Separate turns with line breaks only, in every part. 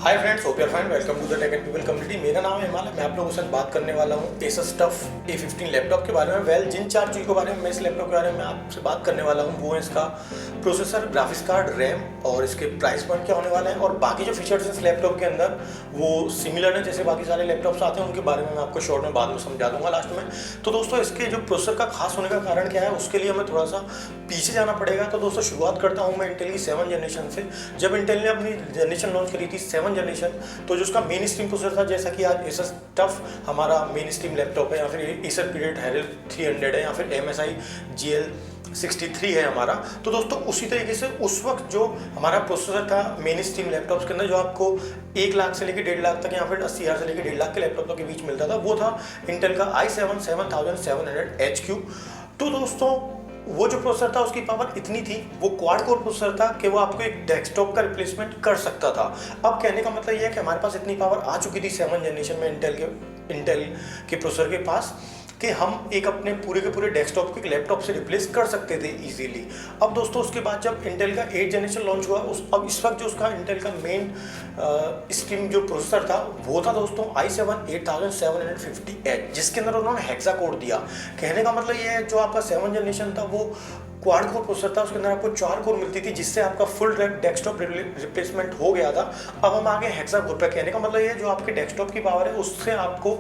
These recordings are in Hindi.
Hi friends, hope you are fine. Welcome to the tech and people community. मेरा नाम है हिमालय। मैं आप लोगों के साथ बात करने वाला हूँ Asus TUF A15 लैपटॉप के बारे में। जिन चार चीज़ों के बारे में मैं इस लैपटॉप के बारे में आपसे बात करने वाला हूँ वो है इसका प्रोसेसर, ग्राफिक्स कार्ड, रैम और इसके प्राइस पॉइंट क्या होने वाले हैं। और बाकी जो फीचर्स हैं इस लैपटॉप के अंदर वो सिमिलर है जैसे बाकी सारे लैपटॉप्स आते हैं, उनके बारे में मैं आपको शॉर्ट में बाद में समझा दूंगा लास्ट में। तो दोस्तों, इसके जो प्रोसेसर का खास होने का कारण क्या है उसके लिए हमें थोड़ा सा पीछे जाना पड़ेगा। तो दोस्तों, शुरुआत करता हूँ मैं इंटेल की 7 जनरेशन से। जब इंटेल ने अपनी जनरेशन लॉन्च करी थी 7 जनरेशन, तो जो उसका मेन स्ट्रीम प्रोसेसर था, जैसा कि आज Asus TUF हमारा मेन स्ट्रीम लैपटॉप है, या फिर Acer पीरियड Herald 300 है, या फिर MSI GL63 है हमारा। तो दोस्तों, उसी तरीके से उस वक्त जो हमारा प्रोसेसर था मेन स्ट्रीम लैपटॉप्स के अंदर, जो आपको 1 लाख से लेकर 1.5 लाख तक, या फिर 80,000 से लेकर 1.5 लाख के लैपटॉप के बीच मिलता था, वो था इंटेल का i7 7700HQ। तो दोस्तों, वो जो प्रोसेसर था उसकी पावर इतनी थी, वो क्वाड कोर प्रोसेसर था कि वो आपको एक डेस्कटॉप का रिप्लेसमेंट कर सकता था। अब कहने का मतलब ये है कि हमारे पास इतनी पावर आ चुकी थी 7 जनरेशन में इंटेल के प्रोसेसर के पास कि हम एक अपने पूरे के पूरे डेस्कटॉप को एक लैपटॉप से रिप्लेस कर सकते थे इजीली। अब दोस्तों, उसके बाद जब इंटेल का 8 जनरेशन लॉन्च हुआ, अब इस वक्त जो उसका इंटेल का मेन स्ट्रीम जो प्रोसेसर था वो था दोस्तों i7 8750H, जिसके अंदर उन्होंने हेक्सा कोड दिया। कहने का मतलब ये है, जो आपका 7 जनरेशन था वो क्वाड कोर प्रोसेसर था, उसके अंदर आपको 4 कोर मिलती थी, जिससे आपका फुल डेस्कटॉप रिप्लेसमेंट हो गया था। अब हम आगे हेक्सा कोर पे। कहने का मतलब ये है, जो आपके डेस्कटॉप की पावर है उससे आपको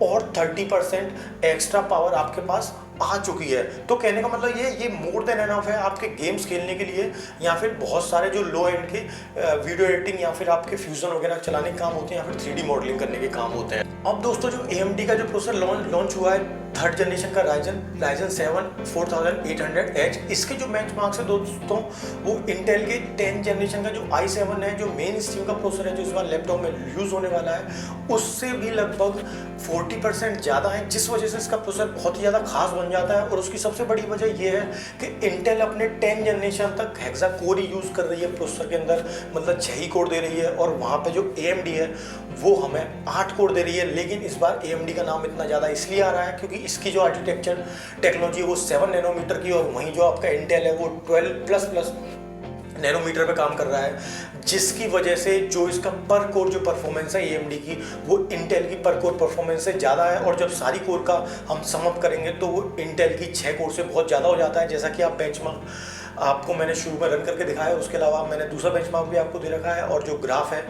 और 30% एक्स्ट्रा पावर आपके पास आ चुकी है। तो कहने का मतलब ये मोर देन एनफ है आपके गेम्स खेलने के लिए, या फिर बहुत सारे जो लो एंड के वीडियो एडिटिंग या फिर आपके फ्यूजन वगैरह चलाने के काम होते हैं, या फिर 3D मॉडलिंग करने के काम होते हैं। अब दोस्तों, जो AMD का जो प्रोसेसर लॉन्च हुआ है 3rd जनरेशन का Ryzen 7 4800H, इसके जो बेंचमार्क्स है दोस्तों, वो इंटेल के 10 जनरेशन का जो i7 है, जो मेन स्ट्रीम का प्रोसेसर है, जो इस बार लैपटॉप में यूज होने वाला है, उससे भी लगभग 40% ज़्यादा है, जिस वजह से इसका प्रोसेसर बहुत ही ज़्यादा खास बन जाता है। और उसकी सबसे बड़ी वजह यह है कि इंटेल अपने 10 जनरेशन तक हेक्सा कोर ही यूज़ कर रही है प्रोसेसर के अंदर, मतलब 6 ही कोर दे रही है, और वहाँ पे जो AMD है वो हमें 8 कोर दे रही है। लेकिन इस बार AMD का नाम इतना ज़्यादा इसलिए आ रहा है क्योंकि इसकी जो आर्किटेक्चर टेक्नोलॉजी है वो 7 नैनोमीटर की, और वहीं जो आपका इंटेल है वो 12++ नैनोमीटर पे काम कर रहा है, जिसकी वजह से जो इसका पर कोर जो परफॉर्मेंस है AMD की, वो इंटेल की पर कोर परफॉर्मेंस से ज़्यादा है। और जब सारी कोर का हम सम अप करेंगे तो वो इंटेल की 6 कोर से बहुत ज़्यादा हो जाता है। जैसा कि आप बेंचमार्क आपको मैंने शुरू में रन करके दिखाया है, उसके अलावा मैंने दूसरा बेंचमार्क भी आपको दे रखा है, और जो ग्राफ है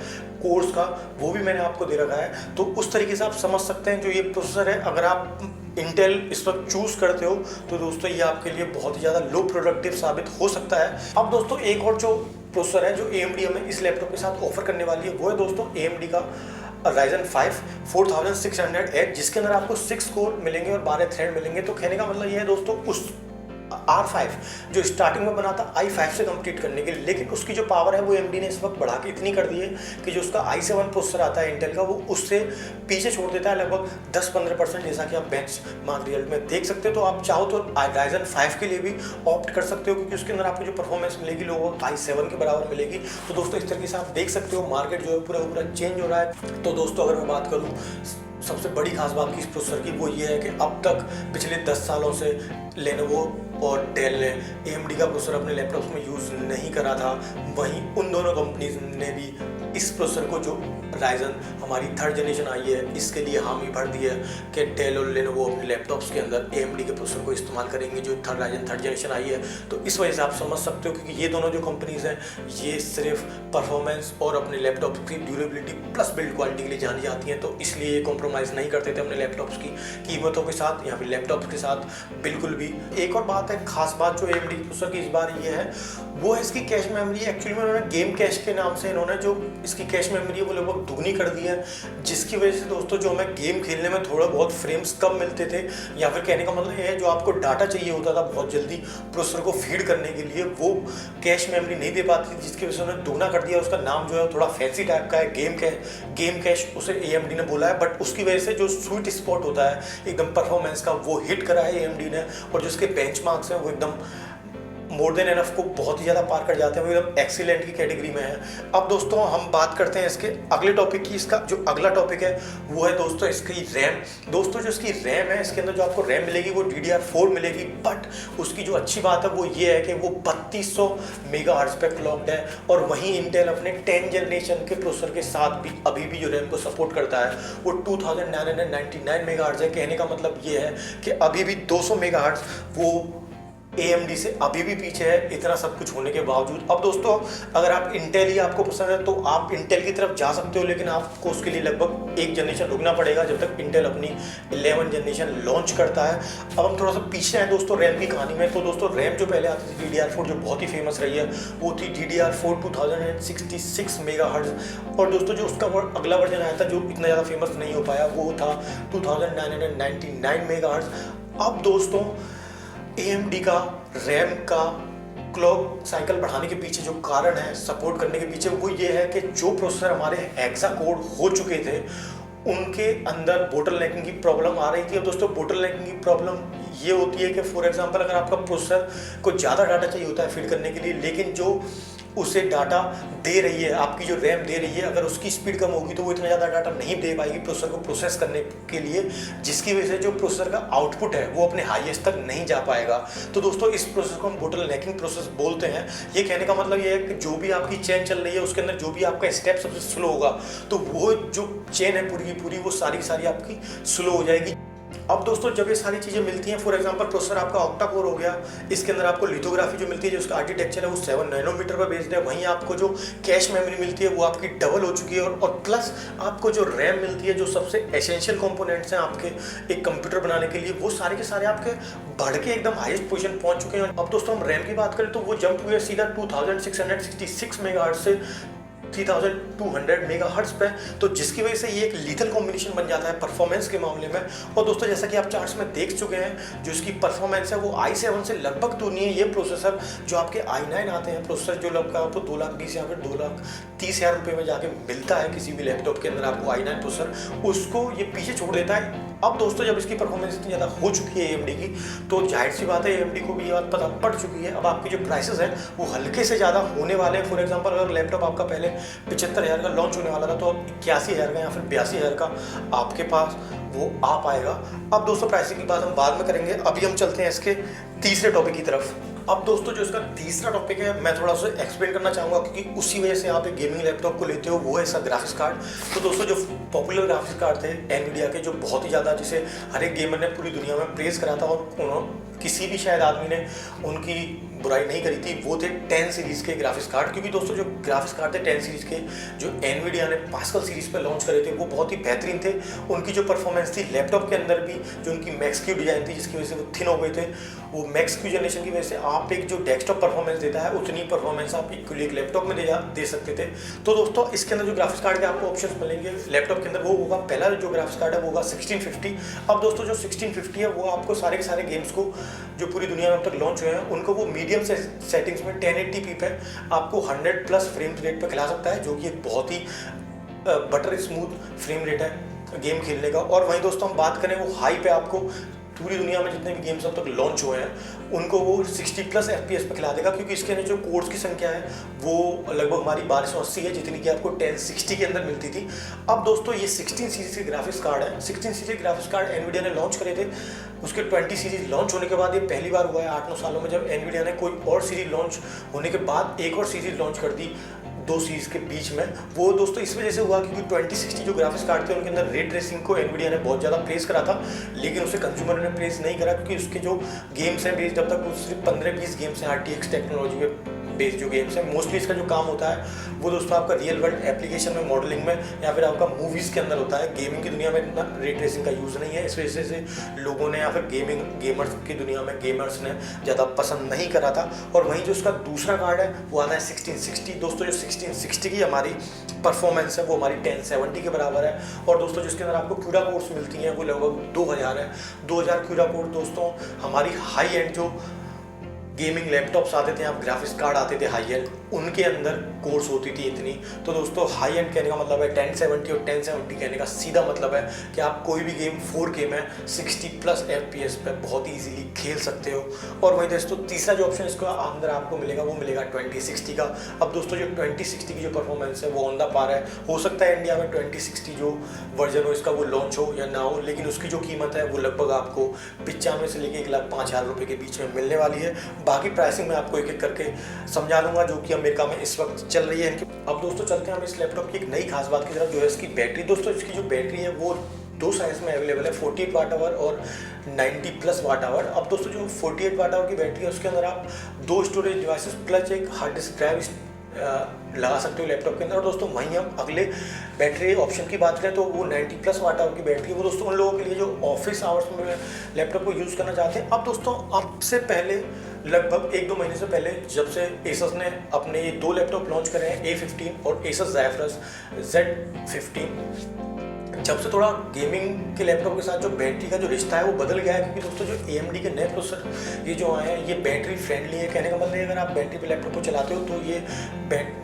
कोर्स का वो भी मैंने आपको दे रखा है। तो उस तरीके से आप समझ सकते हैं जो ये प्रोसेसर है, अगर आप इंटेल इस वक्त चूज़ करते हो तो दोस्तों ये आपके लिए बहुत ही ज़्यादा लो प्रोडक्टिव साबित हो सकता है। अब दोस्तों, एक और जो प्रोसेसर है जो AMD हमें इस लैपटॉप के साथ ऑफर करने वाली है, वो है दोस्तों AMD का Ryzen 5 4600H, जिसके अंदर आपको 6 कोर मिलेंगे और 12 थ्रेड मिलेंगे। तो कहने का मतलब ये है दोस्तों, उस R5 जो स्टार्टिंग में बना था i5 से कंप्लीट करने के लिए, लेकिन उसकी जो पावर है वो AMD ने इस वक्त बढ़ा के इतनी कर दी है कि जो उसका i7 प्रोसेसर आता है इंटेल का, वो उससे पीछे छोड़ देता है लगभग 10-15%, जैसा कि आप बेंचमार्क रिजल्ट में देख सकते हो। तो आप चाहो तो Ryzen 5 के लिए भी ऑप्ट कर सकते हो, क्योंकि उसके अंदर आपको जो परफॉर्मेंस मिलेगी लोगों i7 के बराबर मिलेगी। तो दोस्तों, इस तरीके से आप देख सकते हो मार्केट जो है पूरा चेंज हो रहा है। तो दोस्तों, अगर मैं बात करूँ सबसे बड़ी खास बात की इस प्रोसेसर की, वो ये है कि अब तक पिछले 10 सालों से Lenovo और डेल ने AMD का प्रोसेसर अपने लैपटॉप्स में यूज़ नहीं करा था। वहीं उन दोनों कंपनीज ने भी इस प्रोसेसर को, जो Ryzen हमारी 3rd जनरेशन आई है, इसके लिए हामी भर दी है कि डेल और Lenovo अपने लैपटॉप्स के अंदर AMD के प्रोसेसर को इस्तेमाल करेंगे जो Ryzen 3rd जनरेशन आई है। तो इस वजह से आप समझ सकते हो, क्योंकि ये दोनों जो कंपनीज हैं ये सिर्फ परफॉर्मेंस और अपने लैपटॉप की ड्यूरेबिलिटी प्लस बिल्ड क्वालिटी के लिए जानी जाती हैं। तो इसलिए ये कॉम्प्रोमाइज़ नहीं करते थे अपने लैपटॉप्स की कीमतों के साथ, या फिर लैपटॉप्स के साथ बिल्कुल भी। एक और बात है, खास बात जो AMD प्रोसेसर की इस बार ये है, वो है इसकी कैश मेमोरी। एक्चुअली में उन्होंने गेम कैश के नाम से इन्होंने जो इसकी कैश मेमोरी है वो लगभग दुगनी कर दी है, जिसकी वजह से दोस्तों जो हमें गेम खेलने में थोड़ा बहुत फ्रेम्स कम मिलते थे, या फिर कहने का मतलब ये है जो आपको डाटा चाहिए होता था बहुत जल्दी प्रोसेसर को फीड करने के लिए, वो कैश मेमोरी नहीं दे पाती, जिसकी वजह से उन्होंने दुगना कर दिया। उसका नाम जो है थोड़ा फैंसी टाइप का है, गेम कैश उसे AMD ने बोला है, बट उसकी वजह से जो स्वीट स्पॉट होता है एकदम परफॉर्मेंस का, वो हिट करा है AMD ने। और जो उसके बेंचमार्क्स हैं वो एकदम मोर देन एनफ को बहुत ही ज़्यादा पार कर जाते हैं, वो एकदम एक्सीलेंट की कैटेगरी में है। अब दोस्तों हम बात करते हैं इसके अगले टॉपिक की। इसका जो अगला टॉपिक है वो है दोस्तों इसकी रैम। दोस्तों जो इसकी रैम है, इसके अंदर जो आपको रैम मिलेगी वो DDR4 मिलेगी, बट उसकी जो अच्छी बात है वो ये है कि वो 3200 मेगाहर्ट्ज़ पे क्लॉक्ड है। और वहीं इंटेल अपने 10 जनरेशन के प्रोसेसर के साथ भी अभी भी जो रैम को सपोर्ट करता है वो 2999 मेगाहर्ट्ज़ है। कहने का मतलब ये है कि अभी भी 200 मेगाहर्ट्ज़ वो AMD से अभी भी पीछे है, इतना सब कुछ होने के बावजूद। अब दोस्तों अगर आप इंटेल ही आपको पसंद है तो आप इंटेल की तरफ जा सकते हो, लेकिन आपको उसके लिए लगभग एक जनरेशन रुकना पड़ेगा जब तक इंटेल अपनी 11 जनरेशन लॉन्च करता है। अब हम थोड़ा सा पीछे हैं दोस्तों रैम की कहानी में। तो दोस्तों रैम जो पहले आती थी DDR4 जो बहुत ही फेमस रही है वो थी DDR4 2066 मेगाहर्ट्ज़। और दोस्तों जो उसका अगला वर्जन आया था जो इतना ज़्यादा फेमस नहीं हो पाया वो था 2999 मेगाहर्ट्ज़। अब दोस्तों AMD का रैम का क्लॉक साइकिल बढ़ाने के पीछे जो कारण है, सपोर्ट करने के पीछे, वो ये है कि जो प्रोसेसर हमारे हेक्सा कोड हो चुके थे उनके अंदर बोटल नेकिंग की प्रॉब्लम आ रही थी। अब दोस्तों बोटल नेकिंग की प्रॉब्लम ये होती है कि फॉर एग्जांपल अगर आपका प्रोसेसर को ज़्यादा डाटा चाहिए होता है फीड करने के लिए, लेकिन जो उसे डाटा दे रही है, आपकी जो रैम दे रही है, अगर उसकी स्पीड कम होगी तो वो इतना ज़्यादा डाटा नहीं दे पाएगी प्रोसेसर को प्रोसेस करने के लिए, जिसकी वजह से जो प्रोसेसर का आउटपुट है वो अपने हाईएस्ट तक नहीं जा पाएगा। तो दोस्तों इस प्रोसेस को हम बोटल नेकिंग प्रोसेस बोलते हैं। ये कहने का मतलब ये है कि जो भी आपकी चेन चल रही है उसके अंदर जो भी आपका स्टेप सबसे स्लो होगा तो वो जो चेन है पूरी की पूरी वो सारी की सारी आपकी स्लो हो जाएगी। अब दोस्तों जब ये सारी चीज़ें मिलती हैं, फॉर एग्जांपल प्रोसेसर आपका ऑक्टा कोर हो गया, इसके अंदर आपको लिथोग्राफी जो मिलती है, जो उसका आर्किटेक्चर है वो 7 नैनोमीटर पर बेस्ड है। वहीं आपको जो कैश मेमोरी मिलती है वो आपकी डबल हो चुकी है, और प्लस आपको जो रैम मिलती है, जो सबसे एसेंशियल कंपोनेंट्स हैं आपके एक कंप्यूटर बनाने के लिए, वो सारे के सारे आपके बढ़ के एकदम हाईएस्ट पोजीशन पहुंच चुके हैं। अब दोस्तों हम रैम की बात करें तो वो जंप हुए सीधा 2666 मेगाहर्ट्ज़ से 3200 मेगाहर्ट्ज़ पे, तो जिसकी वजह से ये एक लीथल कॉम्बिनेशन बन जाता है परफॉर्मेंस के मामले में। और दोस्तों जैसा कि आप चार्ट्स में देख चुके हैं, जो इसकी परफॉर्मेंस है वो i7 से लगभग तो नहीं है। ये प्रोसेसर जो आपके i9 आते हैं प्रोसेसर, जो लगभग आपको 2,20,000 या फिर 2,30,000 रुपये में जाके मिलता है किसी भी लैपटॉप के अंदर आपको i9 प्रोसेसर, उसको ये पीछे छोड़ देता है। अब दोस्तों जब इसकी परफॉर्मेंस इतनी ज़्यादा हो चुकी है AMD की, तो जाहिर सी बात है AMD को भी ये बात पता पड़ चुकी है। अब आपके जो प्राइसेस हैं वो हल्के से ज़्यादा होने वाले हैं। फॉर एग्जांपल अगर लैपटॉप आपका पहले 75,000 का लॉन्च होने वाला था तो अब 81,000 का या फिर 82,000 का आपके पास वो आ पाएगा। अब दोस्तों प्राइसिंग की बात हम बाद में करेंगे, अभी हम चलते हैं इसके तीसरे टॉपिक की तरफ। अब दोस्तों जो इसका तीसरा टॉपिक है मैं थोड़ा सा एक्सप्लेन करना चाहूँगा, क्योंकि उसी वजह से आप एक गेमिंग लैपटॉप को लेते हो, वो है इसका ग्राफिक्स कार्ड। तो दोस्तों जो पॉपुलर ग्राफिक्स कार्ड थे एनवीडिया के, जो बहुत ही ज़्यादा, जिसे हर एक गेमर ने पूरी दुनिया में प्रेज करा था और उन्होंने किसी भी शायद आदमी ने उनकी बुराई नहीं करी थी, वो थे 10 सीरीज़ के ग्राफिक्स कार्ड। क्योंकि दोस्तों जो ग्राफिक्स कार्ड थे 10 सीरीज़ के, जो एनवीडिया ने पास्कल सीरीज़ पर लॉन्च करे थे, वो बहुत ही बेहतरीन थे। उनकी जो परफॉर्मेंस थी लैपटॉप के अंदर भी, जो उनकी मैक्स क्यू डिज़ाइन थी जिसकी वजह से वो थिन हो गए थे, वो मैक्स क्यू जनरेशन की वजह से आप एक जो डेस्कटॉप परफॉर्मेंस देता है उतनी परफॉर्मेंस आप इक्वली एक लैपटॉप में दे सकते थे। तो दोस्तों इसके अंदर जो ग्राफिक्स कार्ड के आपको ऑप्शन मिलेंगे लैपटॉप के अंदर, वो होगा पहला जो ग्राफिक्स कार्ड है वो होगा 1650। अब दोस्तों जो 1650 है वो आपको सारे के सारे गेम्स को जो पूरी दुनिया में अब तक लॉन्च हुए हैं उनको वो मीडियम से सेटिंग्स में 1080p पे आपको 100+ फ्रेम रेट पे खिला सकता है, जो कि एक बहुत ही बटर स्मूथ फ्रेम रेट है गेम खेलने का। और वहीं दोस्तों हम बात करें वो हाई पे, आपको पूरी दुनिया में जितने भी गेम्स अब तक लॉन्च हुए हैं उनको वो 60+ FPS पे खिला देगा, क्योंकि इसके अंदर जो कोड्स की संख्या है वो लगभग हमारी 1280 है, जितनी कि आपको 1060 के अंदर मिलती थी। अब दोस्तों ये 16 सीरीज़ के ग्राफिक्स कार्ड है। 16 सीरीज़ ग्राफिक्स कार्ड एनवीडिया ने लॉन्च करे थे, उसके 20 सीरीज़ लॉन्च होने के बाद ये पहली बार हुआ है 8-9 सालों में जब एनवीडिया ने कोई और सीरीज़ लॉन्च होने के बाद एक और सीरीज़ लॉन्च कर दी 2 सीरीज़ के बीच में। वो दोस्तों इस वजह से हुआ क्योंकि 2060 जो ग्राफिक्स कार्ड थे उनके अंदर रे ट्रेसिंग को एनवीडिया ने बहुत ज़्यादा प्रेस करा था, लेकिन उसे कंज्यूमर ने प्रेस नहीं करा, क्योंकि उसके जो गेम्स हैं बेस्ड, अब तक वो सिर्फ 15-20 गेम्स हैं RTX टेक्नोलॉजी पे बेस्ड जो गेम्स हैं। मोस्टली इसका जो काम होता है वो दोस्तों आपका रियल वर्ल्ड एप्लीकेशन में, मॉडलिंग में, या फिर आपका मूवीज़ के अंदर होता है। गेमिंग की दुनिया में इतना रे ट्रेसिंग का यूज़ नहीं है, इस वजह से लोगों ने या फिर गेमर्स की दुनिया में गेमर्स ने ज़्यादा पसंद नहीं करा था। और वहीं जो उसका दूसरा कार्ड है वो आता है 1660। दोस्तों जो 1660 की हमारी परफॉर्मेंस है वो हमारी 1070 के बराबर है। और दोस्तों जिसके अंदर आपको क्यूरा कोड्स मिलती हैं वो लगभग 2000 है। 2000 क्यूरा कोड दोस्तों हमारी हाई एंड जो गेमिंग लैपटॉप्स आते थे, आप ग्राफिक्स कार्ड आते थे हाई एंड, उनके अंदर कोर्स होती थी इतनी। तो दोस्तों हाई एंड कहने का मतलब है 1070, और 1070 कहने का सीधा मतलब है कि आप कोई भी गेम 4K में 60+ FPS पे बहुत ईजीली खेल सकते हो। और वहीं दोस्तों तीसरा जो ऑप्शन इसका अंदर आपको मिलेगा वो मिलेगा 2060 का। अब दोस्तों जो 2060 की जो परफॉर्मेंस है वो ऑन द पार है। हो सकता है इंडिया में 2060 जो वर्जन हो इसका वो लॉन्च हो या ना हो, लेकिन उसकी जो कीमत है वो लगभग आपको 95 से लेकर 1,05,000 रुपये के बीच में मिलने वाली है। बाकी प्राइसिंग मैं आपको एक एक करके समझा दूंगा जो कि अमेरिका में इस वक्त चल रही है। अब दोस्तों चलते हैं हम इस लैपटॉप की एक नई खास बात की तरफ, जो है इसकी बैटरी। दोस्तों इसकी जो बैटरी है वो दो साइज में अवेलेबल है, 48 वाट आवर और 90+ वाट आवर। अब दोस्तों जो 48 वाट आवर की बैटरी है उसके अंदर आप 2 स्टोरेज डिवाइसेस प्लस एक हार्ड डिस्क ड्राइव लगा सकते हो लैपटॉप के अंदर। और दोस्तों वहीं हम अगले बैटरी ऑप्शन की बात करें तो वो 90+ वाट आवर की बैटरी है। वो दोस्तों उन लोगों के लिए जो ऑफिस आवर्स में लैपटॉप को यूज़ करना चाहते हैं। अब दोस्तों आपसे पहले लगभग 1-2 महीने से पहले जब से Asus ने अपने ये 2 लैपटॉप लॉन्च करे हैं, A15 और Asus Zephyrus Z15, जब से थोड़ा गेमिंग के लैपटॉप के साथ जो बैटरी का जो रिश्ता है वो बदल गया है। क्योंकि दोस्तों जो AMD के नए प्रोसेसर ये जो आए हैं ये बैटरी फ्रेंडली है। कहने का मतलब है अगर आप बैटरी पे लैपटॉप को चलाते हो तो ये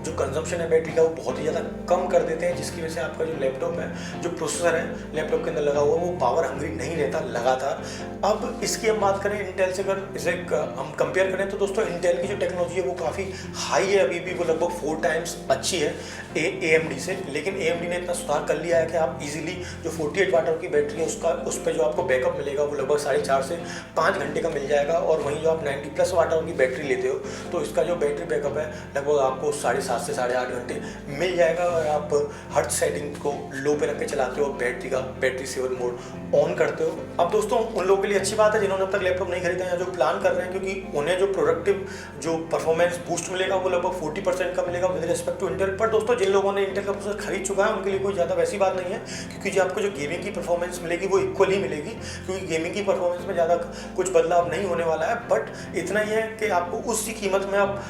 जो कंजम्पशन है बैटरी का वो बहुत ही ज़्यादा कम कर देते हैं, जिसकी वजह से आपका जो लैपटॉप है, जो प्रोसेसर है लैपटॉप के अंदर लगा हुआ वो पावर हंग्री नहीं रहता लगातार। अब इसकी हम बात करें इंटेल से, अगर इसे हम कंपेयर करें तो दोस्तों इंटेल की जो टेक्नोलॉजी है वो काफ़ी हाई है, अभी भी वो लगभग 4 टाइम्स अच्छी है AMD से। लेकिन AMD ने इतना सुधार कर लिया है कि आप इजीली जो 48 वाट आवर की बैटरी है उस पर जो आपको बैकअप मिलेगा वो लगभग 4.5 से 5 घंटे का मिल जाएगा। और वहीं जो आप 90+ वाट आवर की बैटरी लेते हो तो इसका जो बैटरी बैकअप है लगभग आपको 7.5 से 8.5 घंटे मिल जाएगा। और आप हर सेटिंग को लो पे रख के चलाते हो, बैटरी सेवर मोड ऑन करते हो। अब दोस्तों उन लोगों के लिए अच्छी बात है जिन्होंने अब तक लैपटॉप नहीं खरीदा है या जो प्लान कर रहे हैं, क्योंकि उन्हें जो प्रोडक्टिव जो परफॉर्मेंस बूस्ट मिलेगा वो लगभग 40% का मिलेगा विद रिस्पेक्ट टू इंटेल। पर दोस्तों जिन लोगों ने इंटेल का प्रोसेसर खरीद चुका है उनके लिए कोई ज़्यादा वैसी बात नहीं है, क्योंकि जो आपको जो गेमिंग की परफॉर्मेंस मिलेगी वो इक्वल ही मिलेगी। क्योंकि गेमिंग की परफॉर्मेंस में ज़्यादा कुछ बदलाव नहीं होने वाला है। बट इतना ही है कि आपको उसी कीमत में आप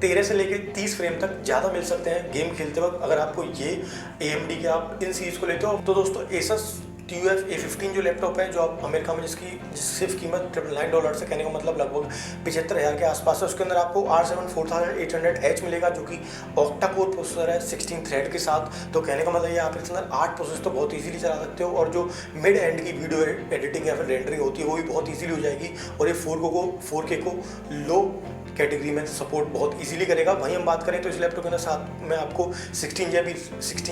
13 से लेकर 30 फ्रेम तक ज़्यादा मिल सकते हैं गेम खेलते वक्त, अगर आपको ये AMD के आप इन सीरीज़ को लेते हो। तो दोस्तों Asus TUF A15 जो लैपटॉप है, जो आप अमेरिका में जिसकी सिर्फ कीमत $999 से, कहने का मतलब लगभग 75,000 के आसपास है, उसके अंदर आपको R7 4800H मिलेगा जो कि ऑक्टा कोर प्रोसेसर है 16 थ्रेड के साथ। तो कहने का मतलब ये आप इसके अंदर 8 प्रोसेसर तो बहुत इजीली चला सकते हो, और जो मिड एंड की वीडियो एडिटिंग या फिर रेंडरिंग होती है वो भी बहुत ईजिली हो जाएगी। और ये 4K को लो कैटेगरी में सपोर्ट बहुत इजीली करेगा। वहीं हम बात करें तो इस लैपटॉप के अंदर साथ में आपको 16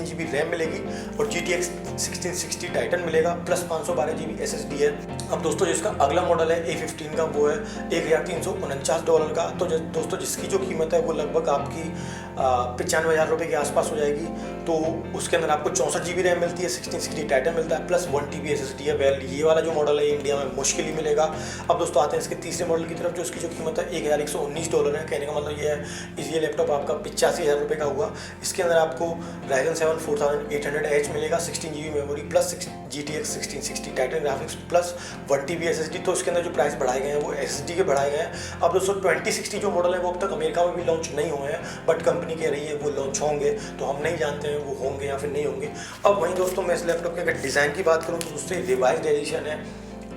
GB रैम मिलेगी और GTX 1660 टाइटन मिलेगा, प्लस 512 GB SSD है। अब दोस्तों जिसका अगला मॉडल है A15 का वो है $1,349 का। तो दोस्तों जिसकी जो कीमत है वो लगभग आपकी 95,000 रुपये के आसपास हो जाएगी। तो उसके अंदर आपको 64 GB रैम मिलती है, 1660 टाइटन मिलता है, प्लस 1 TB SSD है। वेल ये वाला जो मॉडल है इंडिया में मुश्किल ही मिलेगा। अब दोस्तों आते हैं इसके तीसरे मॉडल की तरफ, जो इसकी जो कीमत है $1,119 है। कहने का मतलब ये है ये लैपटॉप आपका 85,000 रुपये का हुआ। इसके अंदर आपको Ryzen 7 4800H मिलेगा, 16 GB memory plus GTX 1660 Titan graphics plus 1 TB SSD। तो इसके अंदर जो प्राइस बढ़ाए गए हैं वो SSD के बढ़ाए गए हैं। अब दोस्तों 2060 जो मॉडल है वो अब तक अमेरिका में भी लॉन्च नहीं हुए हैं, बट कंपनी कह रही है वो लॉन्च होंगे। तो हम नहीं जानते हैं वो होंगे या फिर नहीं होंगे। अब वहीं दोस्तों मैं इस लैपटॉप के अगर डिज़ाइन की बात करूँ तो दोस्तों रिवाइज्ड एडिशन है,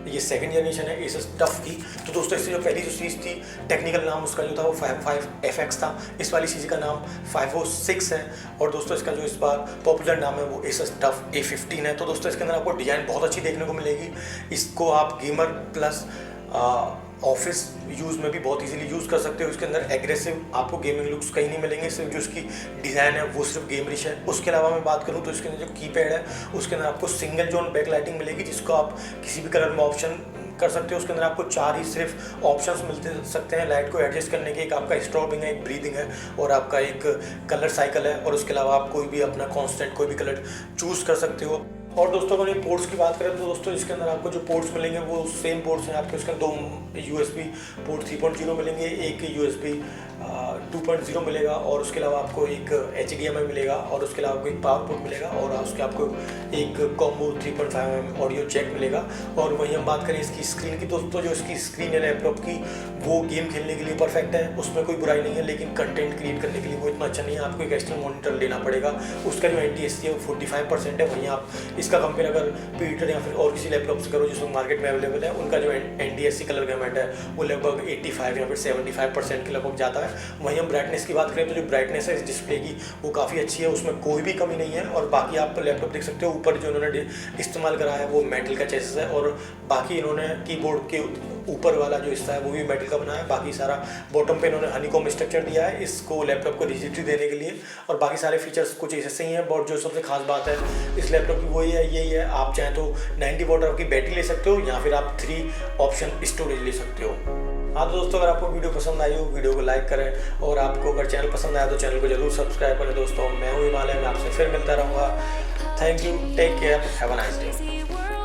ये 2nd जनरेशन है Asus TUF की। तो दोस्तों इससे जो पहली जो सीरीज थी टेक्निकल नाम उसका जो था वो 55FX था, इस वाली सीरीज का नाम 506 है। और दोस्तों इसका जो इस बार पॉपुलर नाम है वो Asus TUF A15 है। तो दोस्तों इसके अंदर आपको डिज़ाइन बहुत अच्छी देखने को मिलेगी। इसको आप गेमर प्लस ऑफिस यूज़ में भी बहुत इजीली यूज़ कर सकते हो। इसके अंदर एग्रेसिव आपको गेमिंग लुक्स कहीं नहीं मिलेंगे, सिर्फ जो इसकी डिज़ाइन है वो सिर्फ गेमरिश है। उसके अलावा मैं बात करूँ तो इसके अंदर जो कीपैड है उसके अंदर आपको सिंगल जोन बैक लाइटिंग मिलेगी, जिसको आप किसी भी कलर में ऑप्शन कर सकते हो। उसके अंदर आपको 4 ही सिर्फ ऑप्शंस मिलते सकते हैं लाइट को एडजस्ट करने के। एक आपका स्ट्रोबिंग है, एक ब्रीदिंग है और आपका एक कलर साइकिल है। और उसके अलावा आप कोई भी अपना कॉन्स्टेंट कोई भी कलर चूज़ कर सकते हो। और दोस्तों अगर ये पोर्ट्स की बात करें तो दोस्तों इसके अंदर आपको जो पोर्ट्स मिलेंगे वो सेम पोर्ट्स हैं आपके। उसके 2 USB पोर्ट 3.0 मिलेंगे, एक USB 2.0 मिलेगा, और उसके अलावा आपको एक HDMI मिलेगा, और उसके अलावा आपको एक पावर पोर्ट मिलेगा, और उसके आपको एक कॉम्बो 3.5mm ऑडियो जैक मिलेगा। और वहीं हम बात करें इसकी स्क्रीन की, दोस्तों जो इसकी स्क्रीन है लैपटॉप की वो गेम खेलने के लिए परफेक्ट है, उसमें कोई बुराई नहीं है। लेकिन कंटेंट क्रिएट करने के लिए वो इतना अच्छा नहीं है, आपको एक एक्सटर्नल मॉनिटर लेना पड़ेगा। उसका जो NTSC है वो 45% है। वहीं आप इसका कंपेयर अगर पीटर या फिर और किसी लैपटॉप से करो जिसको मार्केट में अवेलेबल है, उनका जो NTSC कलर गवर्नमेंट है वो लगभग 85 या फिर 75% के लगभग जाता है। वहीं हम ब्राइटनेस की बात करें तो जो ब्राइटनेस है इस डिस्प्ले की वो काफ़ी अच्छी है, उसमें कोई भी कमी नहीं है। और बाकी आप लैपटॉप देख सकते हो ऊपर जो इन्होंने इस्तेमाल करा है वो मेटल का चेसिस है, और बाकी इन्होंने कीबोर्ड के ऊपर वाला जो हिस्सा है वो भी मेटल का बनाया है। बाकी सारा बॉटम पे इन्होंने हनीकॉम स्ट्रक्चर दिया है इसको लैपटॉप को रिजिडिटी देने के लिए, और बाकी सारे फीचर्स कुछ ऐसे ही हैं। बट जो सबसे खास बात है इस लैपटॉप की वही है, यही है, आप चाहें तो 90 वॉट की बैटरी ले सकते हो या फिर आप 3 ऑप्शन स्टोरेज ले सकते हो। हाँ तो दोस्तों, अगर आपको वीडियो पसंद आई हो वीडियो को लाइक करें, और आपको अगर चैनल पसंद आया तो चैनल को जरूर सब्सक्राइब करें। दोस्तों मैं हूँ हिमालय, मैं आपसे फिर मिलता रहूँगा। Thank you, take care, have a nice day.